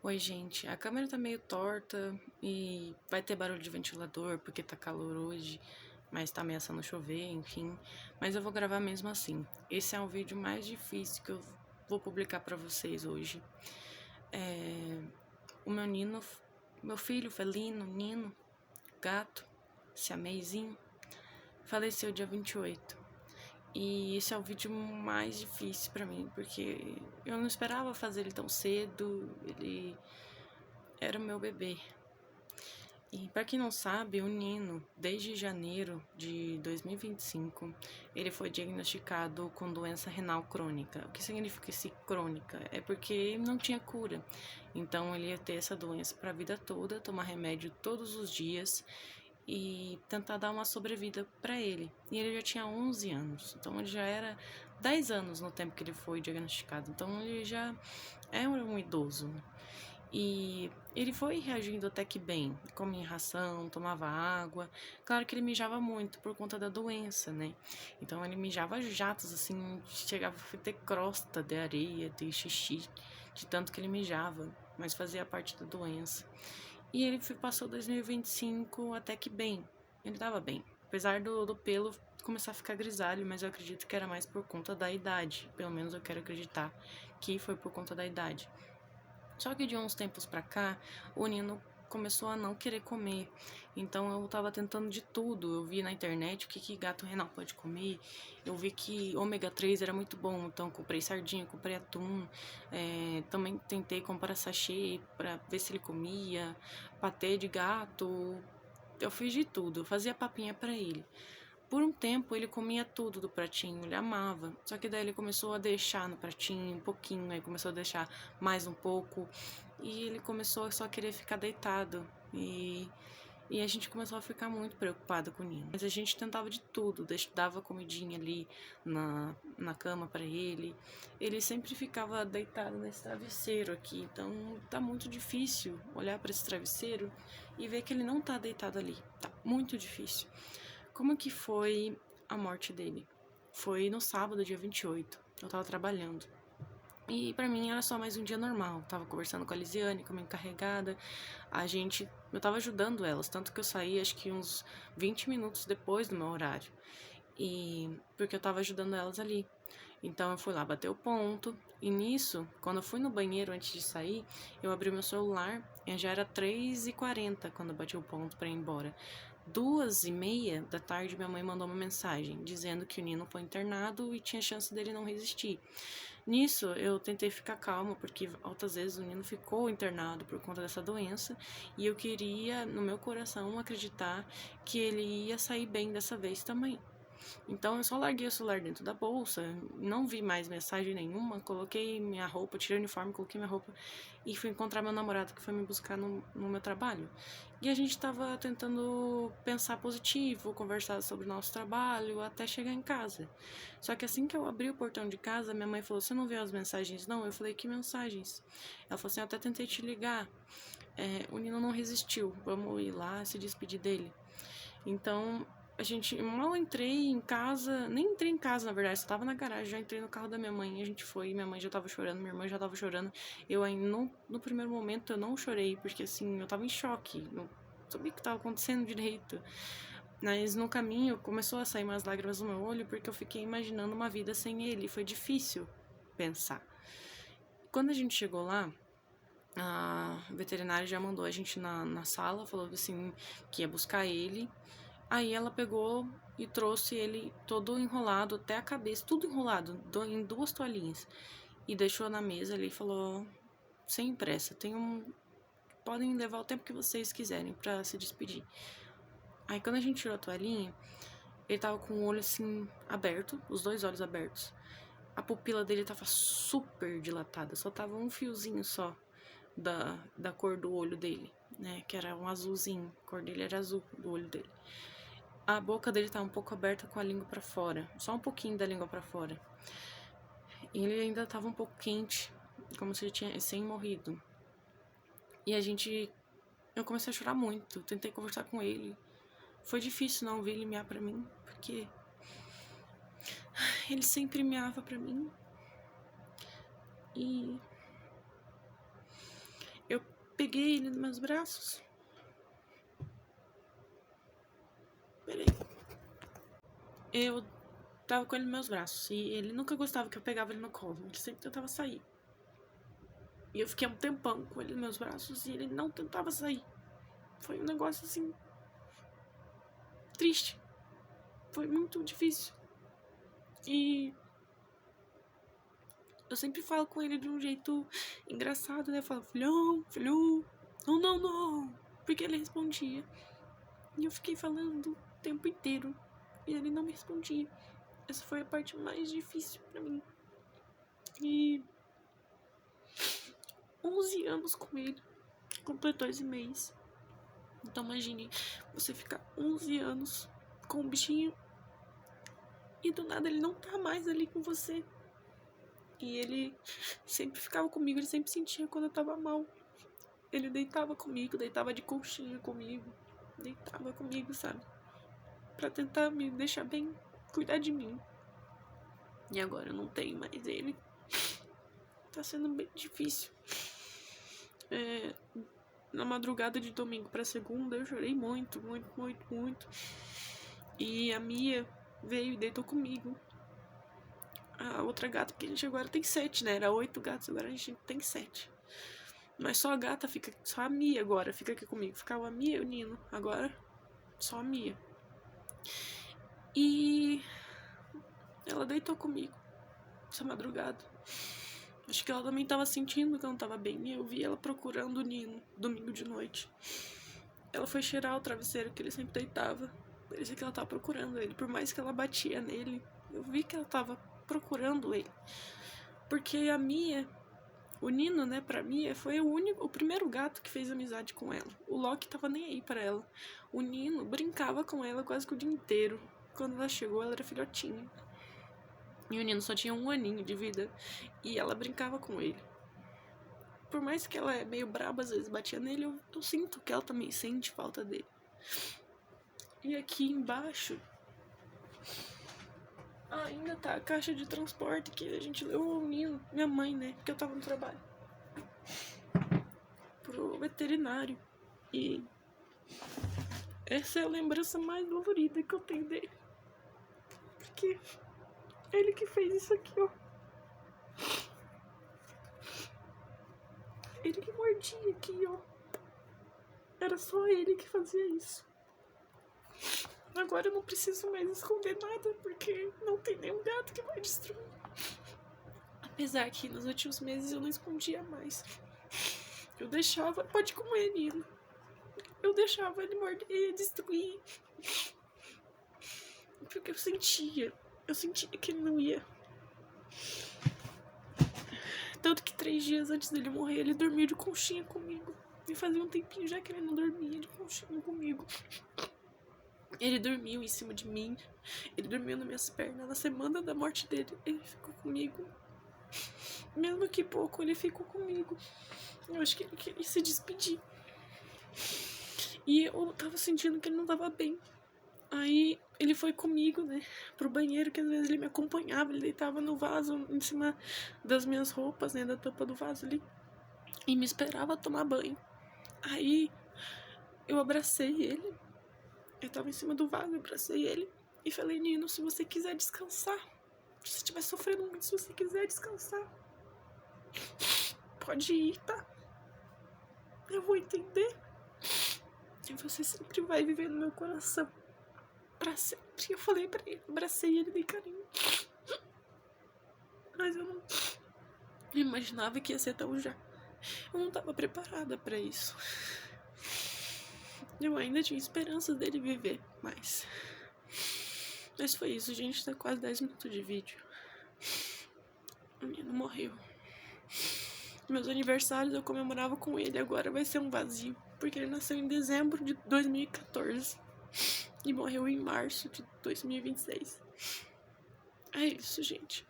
Oi, gente. A câmera tá meio torta e vai ter barulho de ventilador porque tá calor hoje, mas tá ameaçando chover, enfim. Mas eu vou gravar mesmo assim. Esse é o vídeo mais difícil que eu vou publicar pra vocês hoje. O meu Nino, meu filho felino, Nino, gato, siamezinho, faleceu dia 28. E esse é o vídeo mais difícil pra mim, porque eu não esperava fazer ele tão cedo. Ele era o meu bebê. E para quem não sabe, o Nino, desde janeiro de 2025, ele foi diagnosticado com doença renal crônica. O que significa esse crônica? É porque não tinha cura. Então ele ia ter essa doença para a vida toda, tomar remédio todos os dias e tentar dar uma sobrevida para ele. E ele já tinha 11 anos, então ele já era 10 anos no tempo que ele foi diagnosticado. Então ele já é um idoso. E ele foi reagindo até que bem, comia ração, tomava água. Claro que ele mijava muito por conta da doença, né? Então ele mijava jatos, assim, chegava a ter crosta de areia, de xixi, de tanto que ele mijava, mas fazia parte da doença. E ele passou 2025 até que bem, ele tava bem. Apesar do pelo começar a ficar grisalho, mas eu acredito que era mais por conta da idade. Pelo menos eu quero acreditar que foi por conta da idade. Só que de uns tempos pra cá, o Nino começou a não querer comer. Então eu tava tentando de tudo. Eu vi na internet o que gato renal pode comer. Eu vi que ômega 3 era muito bom. Então comprei sardinha, comprei atum. Também tentei comprar sachê pra ver se ele comia. Patê de gato. Eu fiz de tudo. Eu fazia papinha pra ele. Por um tempo ele comia tudo do pratinho, ele amava. Só que daí ele começou a deixar no pratinho um pouquinho, aí começou a deixar mais um pouco. E ele começou a só querer ficar deitado. E a gente começou a ficar muito preocupada com o Nino. Mas a gente tentava de tudo, dava comidinha ali na cama para ele. Ele sempre ficava deitado nesse travesseiro aqui. Então tá muito difícil olhar para esse travesseiro e ver que ele não tá deitado ali. Tá muito difícil. Como que foi a morte dele? Foi no sábado, dia 28. Eu tava trabalhando. E pra mim era só mais um dia normal. Tava conversando com a Lisiane, com a minha encarregada. Eu tava ajudando elas, tanto que eu saí acho que uns 20 minutos depois do meu horário. Porque eu tava ajudando elas ali. Então eu fui lá bater o ponto. E nisso, quando eu fui no banheiro antes de sair, eu abri meu celular e já era 3h40 quando eu bati o ponto pra ir embora. 2h30 da tarde, minha mãe mandou uma mensagem dizendo que o Nino foi internado e tinha chance dele não resistir. Nisso, eu tentei ficar calma, porque outras vezes o Nino ficou internado por conta dessa doença e eu queria, no meu coração, acreditar que ele ia sair bem dessa vez também. Então eu só larguei o celular dentro da bolsa, não vi mais mensagem nenhuma, coloquei minha roupa, tirei o uniforme, coloquei minha roupa e fui encontrar meu namorado que foi me buscar no meu trabalho. E a gente tava tentando pensar positivo, conversar sobre o nosso trabalho até chegar em casa. Só que assim que eu abri o portão de casa, minha mãe falou: "Você não viu as mensagens, não?" Eu falei: "Que mensagens?" Ela falou assim: "Eu até tentei te ligar. O Nino não resistiu, vamos ir lá se despedir dele." Então, a gente mal entrei em casa, nem entrei em casa, na verdade, só tava na garagem, já entrei no carro da minha mãe, a gente foi, minha mãe já tava chorando, minha irmã já tava chorando. Eu ainda, no primeiro momento, eu não chorei, porque assim, eu tava em choque, não sabia o que tava acontecendo direito. Mas no caminho, começou a sair umas lágrimas no meu olho, porque eu fiquei imaginando uma vida sem ele, foi difícil pensar. Quando a gente chegou lá, a veterinária já mandou a gente na sala, falou assim, que ia buscar ele. Aí ela pegou e trouxe ele todo enrolado até a cabeça, tudo enrolado em duas toalhinhas. E deixou na mesa ali e falou: "Sem pressa, podem levar o tempo que vocês quiserem pra se despedir." Aí quando a gente tirou a toalhinha, ele tava com o olho assim aberto, os dois olhos abertos. A pupila dele tava super dilatada, só tava um fiozinho só da cor do olho dele, né? Que era um azulzinho, a cor dele era azul, do olho dele. A boca dele tá um pouco aberta com a língua pra fora, só um pouquinho da língua pra fora. E ele ainda tava um pouco quente, como se ele tinha recém morrido. E eu comecei a chorar muito, tentei conversar com ele. Foi difícil não ouvir ele miar pra mim, porque ele sempre miava pra mim. E eu peguei ele nos meus braços. Peraí. Eu tava com ele nos meus braços e ele nunca gostava que eu pegava ele no colo. Ele sempre tentava sair. E eu fiquei um tempão com ele nos meus braços e ele não tentava sair. Foi um negócio assim... triste. Foi muito difícil. E... eu sempre falo com ele de um jeito engraçado, né? Eu falo, filhão, filho, não. Porque ele respondia. E eu fiquei falando o tempo inteiro. E ele não me respondia. Essa foi a parte mais difícil pra mim. E... 11 anos com ele. Completou esse mês. Então imagine, você ficar 11 anos com um bichinho e do nada ele não tá mais ali com você. E ele sempre ficava comigo, ele sempre sentia quando eu tava mal. Ele deitava comigo, deitava de conchinha comigo. Deitava comigo, sabe? Pra tentar me deixar bem, cuidar de mim. E agora eu não tenho mais ele. Tá sendo bem difícil. Na madrugada de domingo pra segunda eu chorei muito. E a Mia veio e deitou comigo. A outra gata, porque a gente agora tem 7, né? Era 8 gatos, agora a gente tem 7. Mas só a gata fica, só a Mia agora fica aqui comigo. Ficava a Mia e o Nino. Agora, só a Mia. E ela deitou comigo essa madrugada. Acho que ela também tava sentindo que eu não tava bem. E eu vi ela procurando o Nino, domingo de noite. Ela foi cheirar o travesseiro que ele sempre deitava. Parecia que ela tava procurando ele. Por mais que ela batia nele, eu vi que ela tava procurando ele. Porque a Mia, o Nino, né, pra Mia, foi o primeiro gato que fez amizade com ela. O Loki tava nem aí pra ela. O Nino brincava com ela quase que o dia inteiro. Quando ela chegou, ela era filhotinha. E o Nino só tinha 1 aninho de vida. E ela brincava com ele. Por mais que ela é meio braba, às vezes batia nele, eu sinto que ela também sente falta dele. E aqui embaixo ainda tá a caixa de transporte que a gente levou o Nino, minha mãe, né, porque eu tava no trabalho, pro veterinário. E essa é a lembrança mais dolorida que eu tenho dele. Porque ele que fez isso aqui, ó. Ele que mordia aqui, ó. Era só ele que fazia isso. Agora eu não preciso mais esconder nada, porque não tem nenhum gato que vai destruir. Apesar que nos últimos meses eu não escondia mais. Eu deixava, pode comer, Nino. Eu deixava ele morder e destruir. Porque eu sentia que ele não ia. Tanto que 3 dias antes dele morrer, ele dormia de conchinha comigo. E fazia um tempinho já que ele não dormia de conchinha comigo. Ele dormiu em cima de mim. Ele dormiu nas minhas pernas. Na semana da morte dele, ele ficou comigo. Mesmo que pouco, ele ficou comigo. Eu acho que ele queria se despedir. E eu tava sentindo que ele não tava bem. Aí ele foi comigo, né, pro banheiro, que às vezes ele me acompanhava. Ele deitava no vaso, em cima das minhas roupas, né, da tampa do vaso ali. E me esperava tomar banho. Aí eu abracei ele. Eu tava em cima do vaso, eu abracei ele. E falei, Nino, se você quiser descansar, se você estiver sofrendo muito, se você quiser descansar, pode ir, tá? Eu vou entender. E você sempre vai viver no meu coração. Pra sempre. Eu falei pra ele, abracei ele de carinho. Mas eu não imaginava que ia ser tão já. Eu não tava preparada pra isso. Eu ainda tinha esperanças dele viver, mas foi isso, gente. Tá quase 10 minutos de vídeo. O menino morreu. Meus aniversários eu comemorava com ele, agora vai ser um vazio. Porque ele nasceu em dezembro de 2014 e morreu em março de 2026. É isso, gente.